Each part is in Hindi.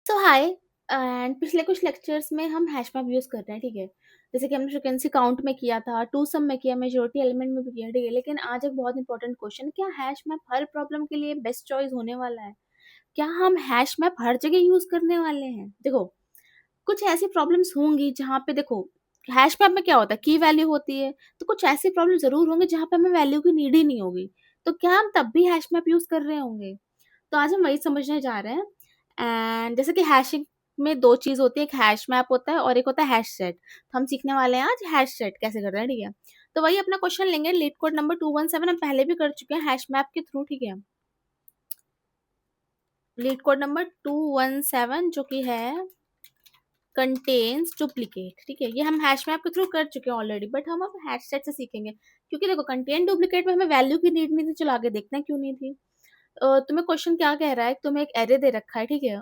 सो हाय एंड पिछले कुछ लेक्चर्स में हम हैश मैप यूज़ कर रहे हैं, ठीक है। जैसे कि हमने फ्रीक्वेंसी काउंट में किया था, टू सम में किया, मेजॉरिटी एलिमेंट में भी किया, ठीक है। लेकिन आज एक बहुत इंपॉर्टेंट क्वेश्चन, क्या हैश मैप हर प्रॉब्लम के लिए बेस्ट चॉइस होने वाला है? क्या हम हैश मैप हर जगह यूज़ करने वाले हैं? देखो, कुछ ऐसी प्रॉब्लम्स होंगी जहाँ पे देखो, हैश मैप में क्या होता है, की वैल्यू होती है। तो कुछ ऐसी प्रॉब्लम ज़रूर होंगी जहाँ पे हमें वैल्यू की नीड ही नहीं होगी। तो क्या हम तब भी हैश मैप यूज़ कर रहे होंगे? तो आज हम वही समझने जा रहे हैं। एंड जैसे कि हैशिंग में 2 चीज़ होती है, एक हैश मैप होता है और एक होता है हैश सेट। तो हम सीखने वाले हैं आज हैश सेट कैसे करते हैं, ठीक है। तो वही अपना क्वेश्चन लेंगे, लीड कोड नंबर 217 हम पहले भी कर चुके हैं हैश मैप के थ्रू, ठीक है। लीड कोड नंबर 217 जो कि है कंटेन्स डुप्लीकेट, ठीक है। ये हम हैश मैप के थ्रू कर चुके हैं ऑलरेडी, बट हम अब हैश सेट से सीखेंगे, क्योंकि देखो कंटेन डुप्लीकेट में हमें वैल्यू की नीड नहीं थी। चलो आगे देखते हैं क्यों नहीं थी। तुम्हें क्वेश्चन क्या कह रहा है, तुम्हें एक एरे दे रखा है, ठीक है।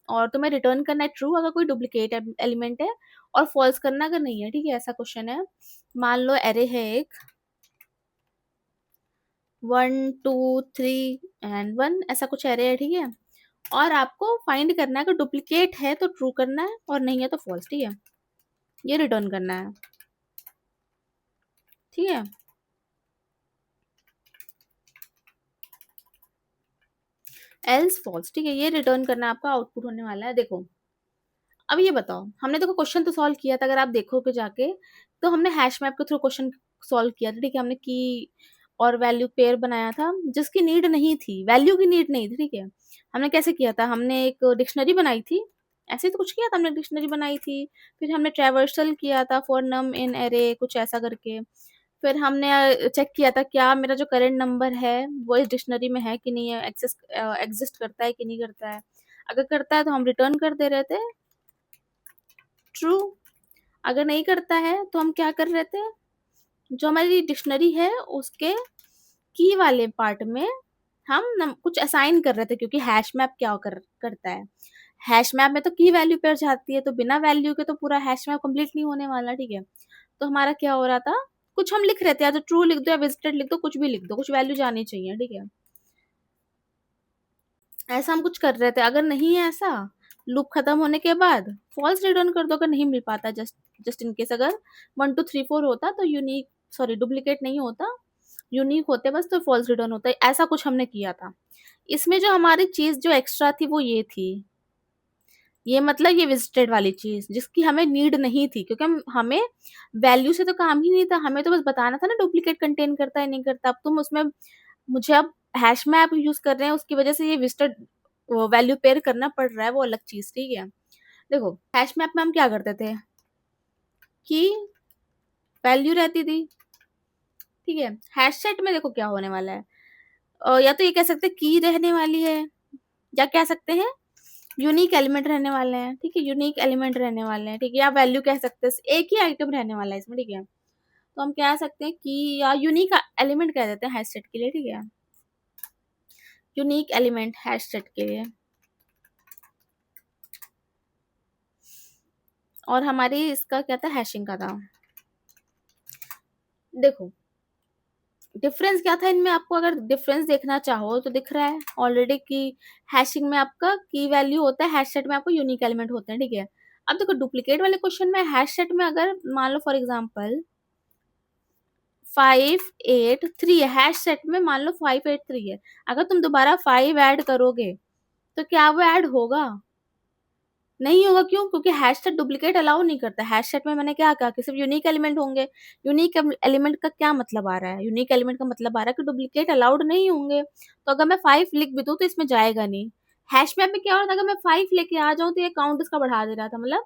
और तुम्हें रिटर्न करना है ट्रू अगर कोई डुप्लीकेट एलिमेंट है, और फॉल्स करना अगर नहीं है, ठीक है। ऐसा क्वेश्चन है। मान लो एरे है एक 1 2 3 एंड 1, ऐसा कुछ एरे है, ठीक है। और आपको फाइंड करना है, अगर डुप्लीकेट है तो ट्रू करना है और नहीं है तो फॉल्स, ठीक है। ये रिटर्न करना है, ठीक है। एल्स फॉल्स, ठीक है। ये रिटर्न करना आपका आउटपुट होने वाला है। देखो, अब ये बताओ, हमने देखो क्वेश्चन तो सॉल्व किया था, अगर आप देखोगे जाके तो हमने हैश मैप के थ्रू क्वेश्चन सॉल्व किया था, ठीक है। हमने की और वैल्यू पेयर बनाया था जिसकी नीड नहीं थी, वैल्यू की नीड नहीं थी, ठीक है। हमने कैसे किया था, हमने एक डिक्शनरी बनाई थी, ऐसे ही तो कुछ किया था हमने, डिक्शनरी बनाई थी। फिर हमने ट्रैवर्सल किया था फॉर नम इन एरे, कुछ ऐसा करके। फिर हमने चेक किया था क्या मेरा जो करंट नंबर है वो इस डिक्शनरी में है कि नहीं है, एग्जिस्ट करता है कि नहीं करता है। अगर करता है तो हम रिटर्न कर दे रहे थे ट्रू, अगर नहीं करता है तो हम क्या कर रहे थे, जो हमारी डिक्शनरी है उसके की वाले पार्ट में हम कुछ असाइन कर रहे थे, क्योंकि हैश मैप क्या करता है, हैश मैप में तो की वैल्यू पर जाती है, तो बिना वैल्यू के तो पूरा हैश मैप कंप्लीट नहीं होने वाला, ठीक है। तो हमारा क्या हो रहा था, कुछ हम लिख रहे थे, या तो ट्रू लिख दो या विजिटेड लिख दो, कुछ भी लिख दो, कुछ वैल्यू जानी चाहिए, ठीक है। ऐसा हम कुछ कर रहे थे। अगर नहीं है ऐसा, लूप खत्म होने के बाद फॉल्स रिटर्न कर दो, अगर नहीं मिल पाता, जस्ट जस्ट इन केस अगर 1 2 3 4 होता तो यूनिक, सॉरी डुप्लीकेट नहीं होता, यूनिक होते बस, तो फॉल्स रिटर्न होता है। ऐसा कुछ हमने किया था। इसमें जो हमारी चीज जो एक्स्ट्रा थी वो ये थी, ये मतलब ये विजिटेड वाली चीज जिसकी हमें नीड नहीं थी, क्योंकि हमें वैल्यू से तो काम ही नहीं था, हमें तो बस बताना था ना डुप्लीकेट कंटेन करता है नहीं करता। अब तुम उसमें मुझे अब हैश मैप यूज कर रहे हैं, उसकी वजह से ये विजिटेड वैल्यू पेयर करना पड़ रहा है, वो अलग चीज, ठीक है। देखो हैश मैप में हम क्या करते थे कि वैल्यू रहती थी, ठीक है। हैश सेट में देखो क्या होने वाला है, या तो ये कह सकते हैं की रहने वाली है, या कह सकते हैं यूनिक एलिमेंट रहने वाले हैं, ठीक है। यूनिक एलिमेंट रहने वाले हैं, ठीक है। या वैल्यू कह सकते हैं, एक ही आइटम रहने वाला है इसमें, ठीक है। तो हम कह सकते हैं कि या यूनिक एलिमेंट कह देते हैं हैश सेट के लिए, ठीक है। यूनिक एलिमेंट हैश सेट के लिए। और हमारी इसका क्या था, हैशिंग का था। देखो डिफरेंस क्या था इनमें, आपको अगर डिफरेंस देखना चाहो तो दिख रहा है ऑलरेडी कि हैशिंग में आपका की वैल्यू होता है, हैश सेट में आपको यूनिक एलिमेंट होते हैं, ठीक है। अब देखो डुप्लीकेट वाले क्वेश्चन में हैश सेट में अगर मान लो फॉर एग्जांपल 5 8 3 है, हैश सेट में मान लो 5 8 3 है, अगर तुम दोबारा 5 ऐड करोगे तो क्या वो ऐड होगा, नहीं होगा। क्यों, क्योंकि हैश सेट डुप्लीकेट अलाउ नहीं करता। हैश सेट में मैंने क्या कहा कि सिर्फ यूनिक एलिमेंट होंगे। यूनिक एलिमेंट का क्या मतलब आ रहा है, यूनिक एलिमेंट का मतलब आ रहा है कि डुप्लीकेट अलाउड नहीं होंगे। तो अगर मैं 5 लिख भी दूं तो इसमें जाएगा नहीं। हैश मैप में क्या हो रहा था, अगर मैं 5 लेके आ जाऊं तो ये काउंट इसका बढ़ा दे रहा था, मतलब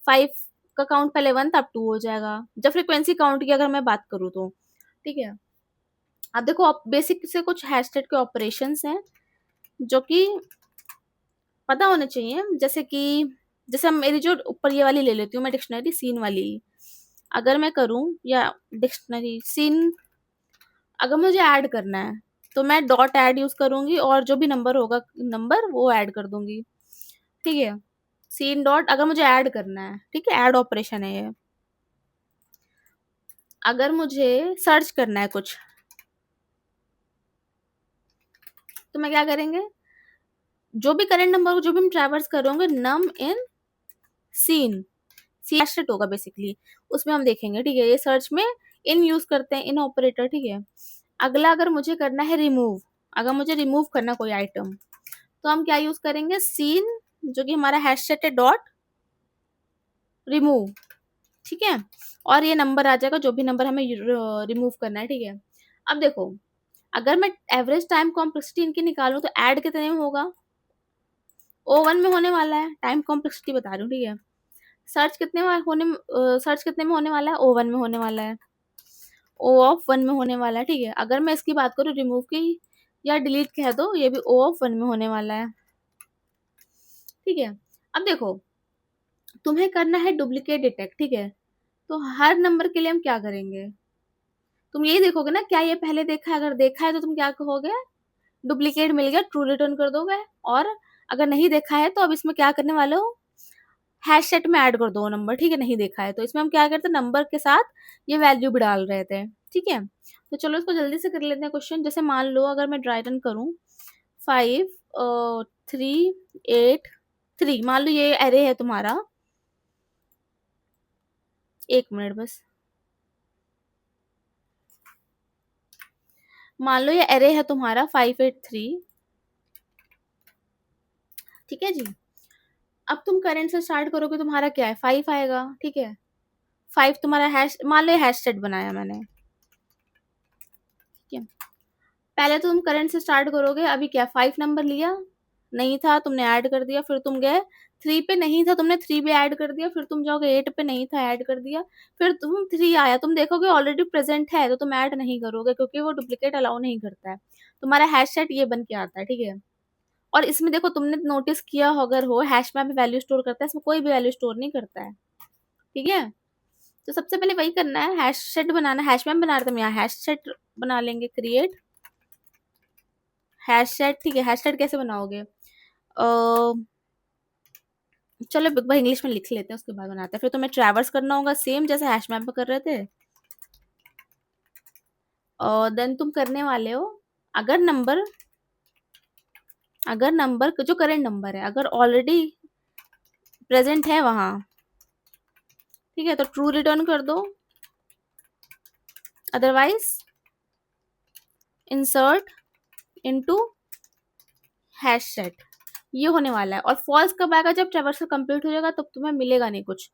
5 का काउंट पहले 1 था, अब 2 हो जाएगा, जब फ्रिक्वेंसी काउंट की अगर मैं बात करूँ तो, ठीक है। अब देखो बेसिक से कुछ हैश सेट के ऑपरेशंस हैं जो कि पता होने चाहिए, जैसे कि जैसे हम मेरी जो ऊपर ये वाली ले लेती हूँ मैं डिक्शनरी सीन वाली, अगर मैं करूँ या डिक्शनरी सीन, अगर मुझे ऐड करना है तो मैं डॉट ऐड यूज करूंगी और जो भी नंबर होगा नंबर वो ऐड कर दूंगी, ठीक है। सीन डॉट अगर मुझे ऐड करना है, ठीक है, ऐड ऑपरेशन है ये। अगर मुझे सर्च करना है कुछ तो मैं क्या करेंगे, जो भी करंट नंबर को जो भी हम ट्रैवर्स कर रहे होंगे, नम इन सीन, सी हैश सेट होगा बेसिकली, उसमें हम देखेंगे, ठीक है। ये सर्च में इन यूज करते हैं, इन ऑपरेटर, ठीक है। अगला अगर मुझे करना है रिमूव, अगर मुझे रिमूव करना कोई आइटम, तो हम क्या यूज करेंगे, सीन, जो कि हमारा हैश सेट है, डॉट रिमूव, ठीक है। और ये नंबर आ जाएगा जो भी नंबर हमें रिमूव करना है, ठीक है। अब देखो, अगर मैं एवरेज टाइम कॉम्प्लेक्सिटी इनकी निकालूं तो ऐड कितने में होगा, O1 में होने वाला है, टाइम कॉम्प्लेक्सिटी बता रही हूँ, ठीक है। सर्च कितने में होने वाला है, O1 में होने वाला है, O ऑफ 1 में होने वाला है, ठीक है। अगर मैं इसकी बात करूँ रिमूव की या डिलीट कह दो, ये भी O ऑफ 1 में होने वाला है, ठीक है। अब देखो, तुम्हें करना है डुप्लीकेट डिटेक्ट, ठीक है। तो हर नंबर के लिए हम क्या करेंगे, तुम यही देखोगे ना, क्या ये पहले देखा है, अगर देखा है तो तुम क्या कहोगे, डुप्लीकेट मिल गया, ट्रू रिटर्न कर दोगे। और अगर नहीं देखा है तो अब इसमें क्या करने वाले हो, हैश सेट में ऐड कर दो नंबर, ठीक है। नहीं देखा है तो इसमें हम क्या करते, नंबर के साथ ये वैल्यू भी डाल रहे थे, ठीक है। तो चलो इसको जल्दी से कर लेते हैं क्वेश्चन। जैसे मान लो अगर मैं ड्राई रन करूँ, 5 3 8 3, मान लो ये एरे है तुम्हारा, एक मिनट बस, मान लो ये एरे है तुम्हारा 5 8 3, ठीक है जी। अब तुम करेंट से स्टार्ट करोगे, तुम्हारा क्या है, 5 आएगा, ठीक है। 5 तुम्हारा हैश, मान लो हैश सेट बनाया मैंने, ठीक है। पहले तो तुम करंट से स्टार्ट करोगे, अभी क्या 5 नंबर लिया, नहीं था तुमने ऐड कर दिया, फिर तुम गए 3 पे, नहीं था तुमने 3 भी ऐड कर दिया, फिर तुम जाओगे 8 पे, नहीं था ऐड कर दिया, फिर तुम 3 आया, तुम देखोगे ऑलरेडी प्रेजेंट है तो तुम ऐड नहीं करोगे क्योंकि वो डुप्लीकेट अलाउ नहीं करता है। तुम्हारा हैश सेट ये बन के आता है, ठीक है। और इसमें देखो, तुमने नोटिस किया हो, अगर हो हैश मैप में वैल्यू स्टोर करता है, इसमें कोई भी वैल्यू स्टोर नहीं करता है, ठीक है। तो सबसे पहले वही करना है, हैश सेट बनाना, हैश मैप बना रहे थे हम, यहाँ हैश सेट बना लेंगे, क्रिएट हैश सेट, ठीक है। हैश सेट कैसे बनाओगे, चलो एक बार इंग्लिश में लिख लेते हैं, उसके बाद बनाते हैं। फिर तुम्हें ट्रैवर्स करना होगा सेम जैसे हैश मैप में कर रहे थे, और देन तुम करने वाले हो, अगर नंबर, जो करेंट नंबर है अगर ऑलरेडी प्रेजेंट है वहां, ठीक है, तो ट्रू रिटर्न कर दो, otherwise insert into hash set, ये होने वाला है। और फॉल्स कब आएगा, जब ट्रैवर्सल कंप्लीट हो जाएगा, तब तुम्हें मिलेगा नहीं कुछ,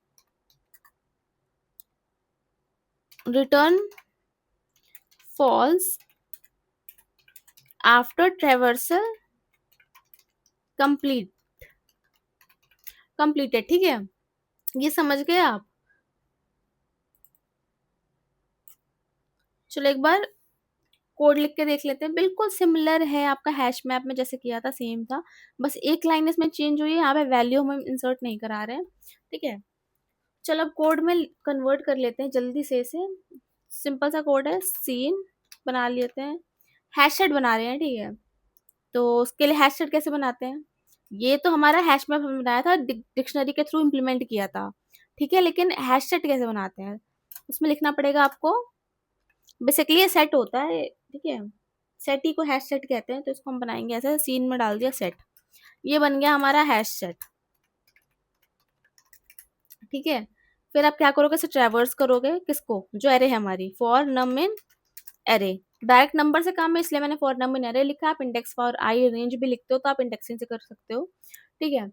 return false after traversal complete, completed, ठीक है। ये समझ गए आप। चलो एक बार कोड लिख के देख लेते हैं, बिल्कुल सिमिलर है आपका हैश मैप में जैसे किया था, सेम था, बस एक लाइन इसमें चेंज हुई है, यहाँ पे वैल्यू हम इंसर्ट नहीं करा रहे हैं, ठीक है। चलो अब कोड में कन्वर्ट कर लेते हैं जल्दी से इसे। सिंपल सा कोड है, सीन बना लेते हैं, हैश सेट बना रहे हैं, ठीक है। तो उसके लिए हैश सेट कैसे बनाते हैं, ये तो हमारा हैश मैप हमने बनाया था, डिक्शनरी के थ्रू इम्प्लीमेंट किया था, ठीक है। लेकिन हैश सेट कैसे बनाते हैं, उसमें लिखना पड़ेगा आपको, बेसिकली ये सेट होता है, ठीक है। सेट ही को हैश सेट कहते हैं, तो इसको हम बनाएंगे ऐसे, सीन में डाल दिया सेट, ये बन गया हमारा हैश सेट, ठीक है। फिर आप क्या करोगे, इसे ट्रैवर्स करोगे, किसको, जो एरे है हमारी, for num in array, direct number से काम है इसलिए मैंने फॉर नम इन एरे लिखा, आप इंडेक्स फॉर आई रेंज भी लिखते हो तो आप इंडेक्सिंग से कर सकते हो, ठीक है।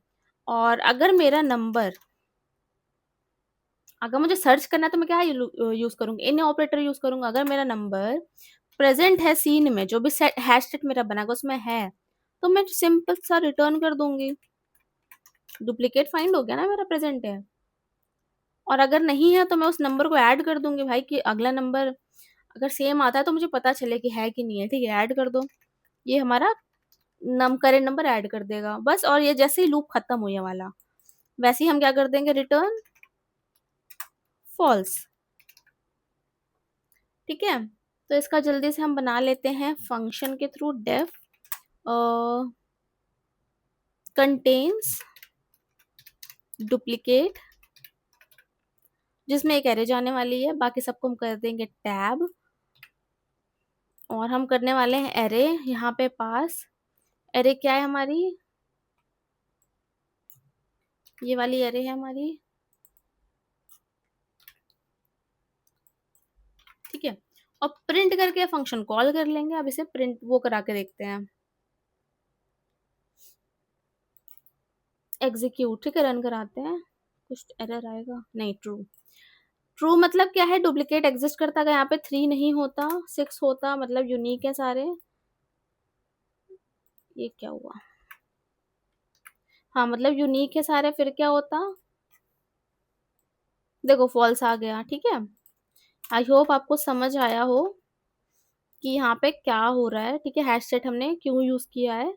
और अगर मेरा नंबर, अगर मुझे सर्च करना है तो मैं क्या यूज करूंगी, इन ऑपरेटर यूज करूंगा। अगर मेरा नंबर प्रेजेंट है सीन में, जो भी हैश सेट मेरा बना उसमें है, तो मैं सिंपल सा रिटर्न कर दूंगी, डुप्लीकेट फाइंड हो गया ना, मेरा प्रेजेंट है। और अगर नहीं है तो मैं उस नंबर को ऐड कर दूंगी भाई, कि अगला नंबर अगर सेम आता है तो मुझे पता चले कि है कि नहीं है, ठीक है। ऐड कर दो, ये हमारा करेंट नंबर ऐड कर देगा बस। और ये जैसे ही लूप खत्म हो ये वाला, वैसे ही हम क्या कर देंगे, रिटर्न फॉल्स, ठीक है। तो इसका जल्दी से हम बना लेते हैं फंक्शन के थ्रू, डेफ कंटेन्स डुप्लीकेट, जिसमें एक एरे जाने वाली है, बाकी सबको हम कर देंगे टैब, और हम करने वाले हैं एरे, यहाँ पे पास एरे क्या है हमारी, ये वाली अरे है हमारी, ठीक है। और प्रिंट करके फंक्शन कॉल कर लेंगे। अब इसे प्रिंट वो करा के देखते हैं, एग्जीक्यूट, ठीक है, रन कराते हैं। कुछ एरर आएगा नहीं, ट्रू। ट्रू मतलब क्या है, डुप्लीकेट एग्जिस्ट करता है। यहाँ पे 3 नहीं होता 6 होता, मतलब यूनिक है सारे। ये क्या हुआ, हाँ मतलब यूनिक है सारे, फिर क्या होता, देखो फॉल्स आ गया, ठीक है। आई होप आपको समझ आया हो कि यहाँ पे क्या हो रहा है, ठीक है। हैश सेट हमने क्यों यूज किया है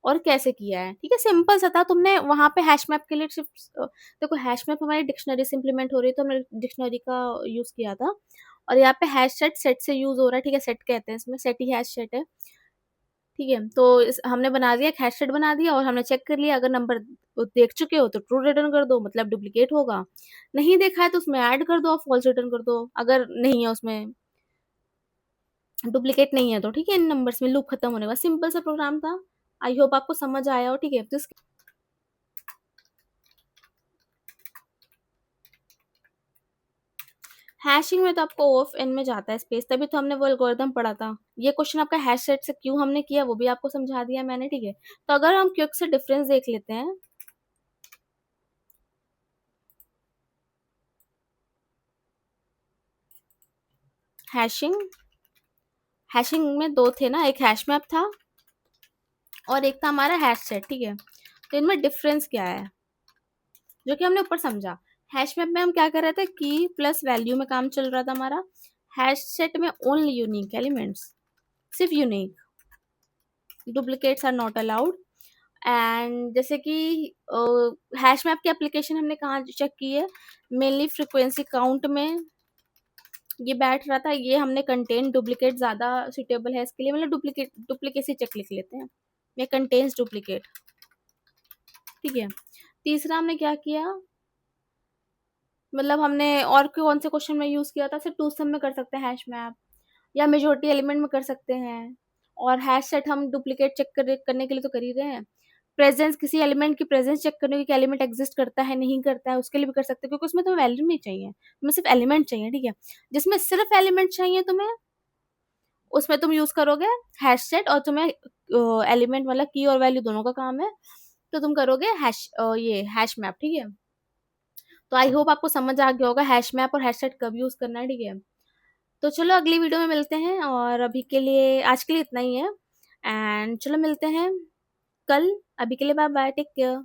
और कैसे किया है, ठीक है। सिंपल सा था। तुमने वहां पे हैश मैप के लिए सिर्फ देखो, हैश मैप हमारी डिक्शनरी से इम्प्लीमेंट हो रही है, तो हमने डिक्शनरी का यूज किया था। और यहाँ पे हैश सेट सेट से यूज हो रहा है, ठीक है। सेट कहते हैं इसमें, सेट ही हैश सेट है, ठीक है। तो हमने बना दिया, हैश सेट बना दिया, और हमने चेक कर लिया। अगर नंबर देख चुके हो तो ट्रू रिटर्न कर दो, मतलब डुप्लीकेट होगा। नहीं देखा है तो उसमें ऐड कर दो और फॉल्स रिटर्न कर दो, अगर नहीं है उसमें, डुप्लीकेट नहीं है तो, ठीक है। इन नंबर्स में लूप खत्म होने का सिंपल सा प्रोग्राम था। आई होप आपको समझ आया हो, ठीक है। तो हैशिंग में तो आपको ऑफ एन में जाता है स्पेस, तभी तो हमने वो एल्गोरिदम पढ़ा था। ये क्वेश्चन आपका हैश सेट से क्यों हमने किया वो भी आपको समझा दिया मैंने, ठीक है। तो अगर हम क्विक से डिफरेंस देख लेते हैं, हैशिंग, हैशिंग में दो थे ना, एक हैश मैप था और एक था हमारा हैश सेट, ठीक है। तो इनमें डिफरेंस क्या है, जो कि हमने ऊपर समझा। हैश मैप में हम क्या कर रहे थे, की प्लस वैल्यू में काम चल रहा था हमारा। हैश सेट में ओनली यूनिक एलिमेंट्स, सिर्फ unique, duplicates are not allowed. And जैसे कि हैश मैप की एप्लीकेशन हमने कहाँ चेक की है, मेनली फ्रीक्वेंसी काउंट में ये बैठ रहा था। ये हमने कंटेन डुप्लीकेट ज़्यादा सुटेबल है इसके लिए, मतलब डुप्लीकेसी चेक लिख लेते हैं, ये कंटेन्स डुप्लीकेट, ठीक है। तीसरा हमने क्या किया, मतलब हमने और कौन से क्वेश्चन में यूज़ किया था, सिर्फ टू सम में कर सकते हैं हैश मैप, या मेजोरिटी एलिमेंट में कर सकते हैं। और हैश सेट हम डुप्लीकेट चेक करने के लिए तो कर ही रहे हैं। प्रेजेंस, किसी एलिमेंट की प्रेजेंस चेक करने की, एलिमेंट एग्जिस्ट करता है नहीं करता है, उसके लिए भी कर सकते हैं, क्योंकि उसमें तुम्हें वैल्यू नहीं चाहिए, तुम्हें सिर्फ एलिमेंट चाहिए, ठीक है। जिसमें सिर्फ एलिमेंट चाहिए तुम्हें, उसमें तुम यूज करोगे हैश सेट, और तुम्हें एलिमेंट वाला की और वैल्यू दोनों का काम है, तो तुम करोगे ये हैश मैप, ठीक है। तो आई होप आपको समझ आ गया होगा हैश मैप और हैश सेट कब यूज करना है, ठीक है। तो चलो अगली वीडियो में मिलते हैं, और अभी के लिए, आज के लिए इतना ही है। एंड चलो मिलते हैं कल। अभी के लिए बाय बाय, टेक केयर।